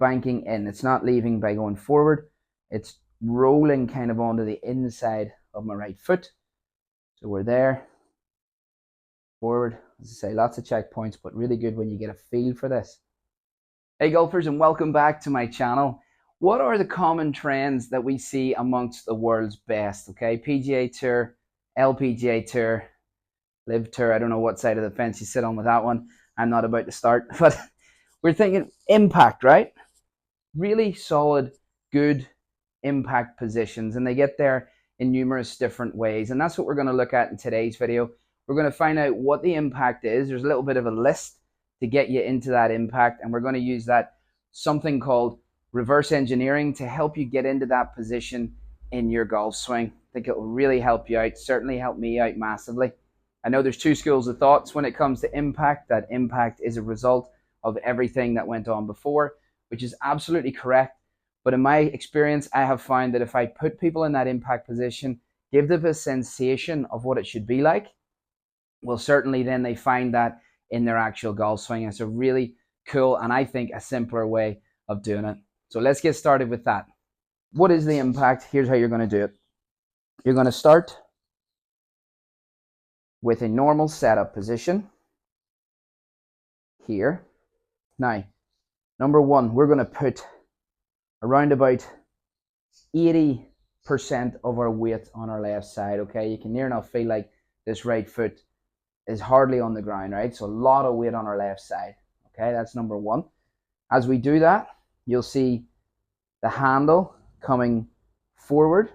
banking in. It's not leaving by going forward. It's rolling kind of onto the inside of my right foot. So we're there, forward. As I say, lots of checkpoints, but really good when you get a feel for this. Hey golfers, and welcome back to my channel. What are the common trends that we see amongst the world's best? Okay, PGA Tour, LPGA Tour, Live Tour. I don't know what side of the fence you sit on with that one. I'm not about to start, but we're thinking impact, right? Really solid, good impact positions, and they get there in numerous different ways, and that's what we're going to look at in today's video. We're going to find out what the impact is. There's a little bit of a list to get you into that impact, and we're going to use that something called reverse engineering to help you get into that position in your golf swing. I think it will really help you out, certainly help me out massively. I know there's two schools of thoughts when it comes to impact, that impact is a result of everything that went on before, which is absolutely correct. But in my experience, I have found that if I put people in that impact position, give them a sensation of what it should be like, well, certainly then they find that in their actual golf swing. It's a really cool and I think a simpler way of doing it. So let's get started with that. What is the impact? Here's how you're going to do it. You're going to start with a normal setup position here. Now, number one, we're going to put around about 80% of our weight on our left side, okay? You can near enough feel like this right foot is hardly on the ground, right? So a lot of weight on our left side, okay? That's number one. As we do that, you'll see the handle coming forward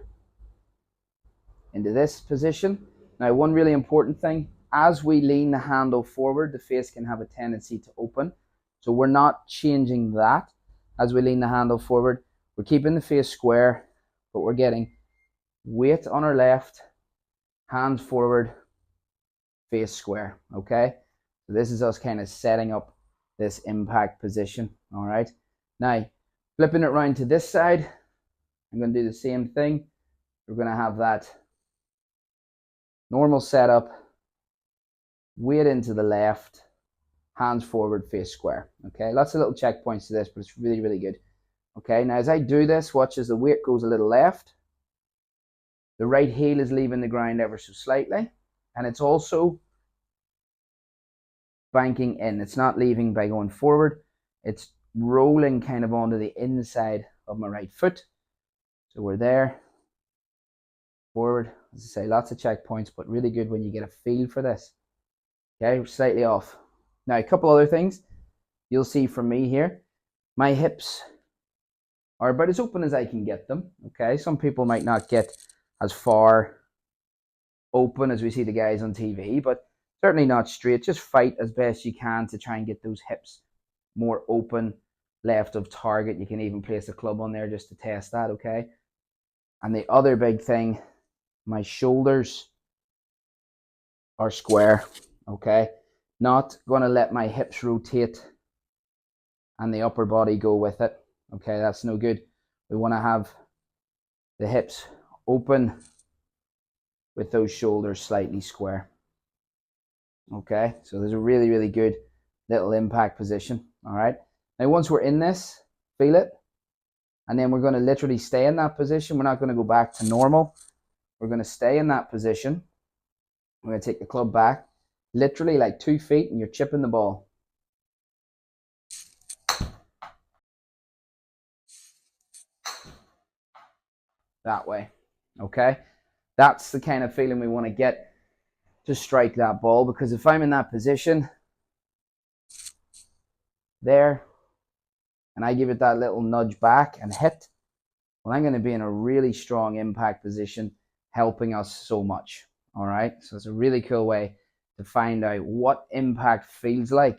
into this position. Now, one really important thing, as we lean the handle forward, the face can have a tendency to open. So we're not changing that as we lean the handle forward. We're keeping the face square, but we're getting weight on our left, hands forward, face square, okay? So this is us kind of setting up this impact position, all right? Now, flipping it around to this side, I'm going to do the same thing. We're going to have that normal setup, weight into the left, hands forward, face square, okay? Lots of little checkpoints to this, but it's really, really good. Okay, now as I do this, watch as the weight goes a little left. The right heel is leaving the ground ever so slightly, and it's also banking in. It's not leaving by going forward. It's rolling kind of onto the inside of my right foot. So we're there, forward. As I say, lots of checkpoints, but really good when you get a feel for this. Okay, we're slightly off. Now, a couple other things you'll see from me here. My hips are about as open as I can get them, okay? Some people might not get as far open as we see the guys on TV, but certainly not straight. Just fight as best you can to try and get those hips more open, left of target. You can even place a club on there just to test that, okay? And the other big thing, my shoulders are square, okay? Not going to let my hips rotate and the upper body go with it. Okay, that's no good. We want to have the hips open with those shoulders slightly square. Okay, so there's a really, really good little impact position. All right, now once we're in this, feel it. And then we're going to literally stay in that position. We're not going to go back to normal. We're going to stay in that position. We're going to take the club back, literally like 2 feet, and you're chipping the ball. That way, okay? That's the kind of feeling we want to get to strike that ball, because if I'm in that position there and I give it that little nudge back and hit, well, I'm going to be in a really strong impact position, helping us so much. All right, so it's a really cool way to find out what impact feels like.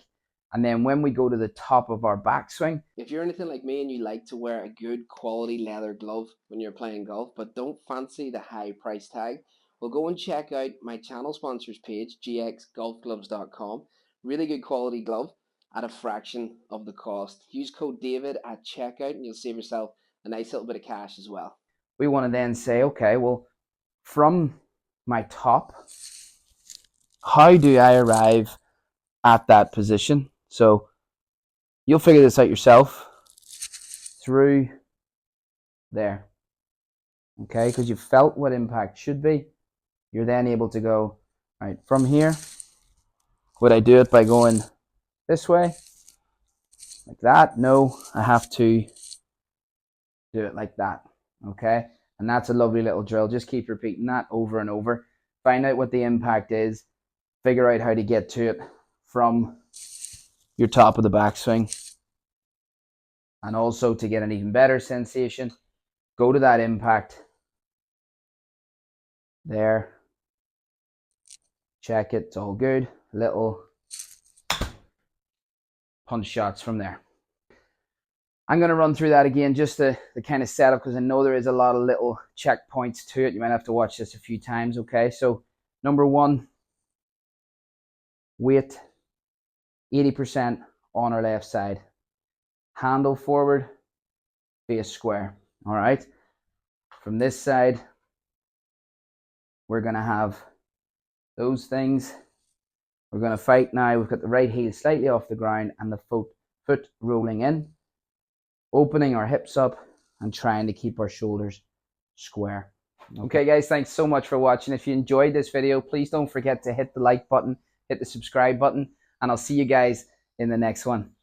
And then when we go to the top of our backswing, if you're anything like me and you like to wear a good quality leather glove when you're playing golf but don't fancy the high price tag, well, go and check out my channel sponsors page, gxgolfgloves.com. Really good quality glove at a fraction of the cost. Use code David at checkout and you'll save yourself a nice little bit of cash as well. We want to then say, okay, well, from my top, how do I arrive at that position? So you'll figure this out yourself. through there. Okay, because you've felt what impact should be. You're then able to go, right, from here, would I do it by going this way? Like that? No, I have to do it like that. Okay, and that's a lovely little drill. Just keep repeating that over and over. Find out what the impact is. Figure out how to get to it from your top of the backswing. And also, to get an even better sensation, go to that impact there. Check it, it's all good. Little punch shots from there. I'm going to run through that again, just the kind of setup, because I know there is a lot of little checkpoints to it. You might have to watch this a few times, okay? So, number one, weight 80% on our left side. Handle forward, face square, all right? From this side, we're going to have those things. We're going to fight now. We've got the right heel slightly off the ground and the foot rolling in, opening our hips up and trying to keep our shoulders square. Okay, guys, thanks so much for watching. If you enjoyed this video, please don't forget to hit the like button, hit the subscribe button, and I'll see you guys in the next one.